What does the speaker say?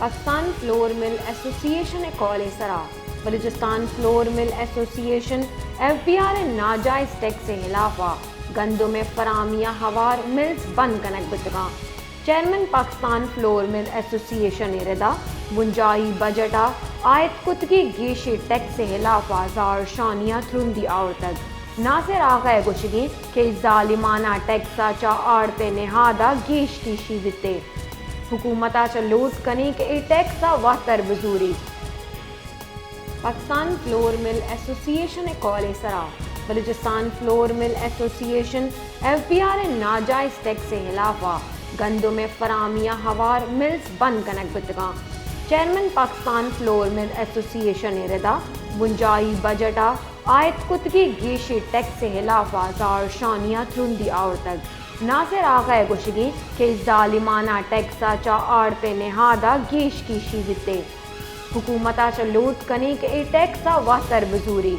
Pakistan flour mill association کال سرا Balochistan flour mill association F B R ناجائز ٹیکس سے خلافہ گندم فرامیہ ہوار ملز بند کنک بتگاں chairman Pakistan flour mill association ردا بنجائی بجٹا آیت کتگی گیشی ٹیکس سے خلافہ زار شانیہ تھرندی آورتگ ناصر آغا گوشگی کہ ظالمانہ ٹیکسا چا آڑتے نہادا گیش کی شیوتے حکومتا چا لوٹ کنی کہ ای ٹیکسا واتر بزوری پاکستان فلور مل ایسوسیشن کال سرا Balochistan flour mill association F B R ناجائز ٹیکس سے خلافہ گندم فرامیہ ہوار ملز بند کنک بتگاں chairman Pakistan flour mill association ردا بنجائی بجٹا آیت کتگی گیشی ٹیکس سے خلافہ زار شانیہ تھرندی آورتگ ناصر آغا گوشگی کہ ظالمانہ ٹیکسا چا آڑتے نہادا گیش کی شیوتے حکومتا چا لوٹ کنی کہ ای ٹیکسا واتر بزوری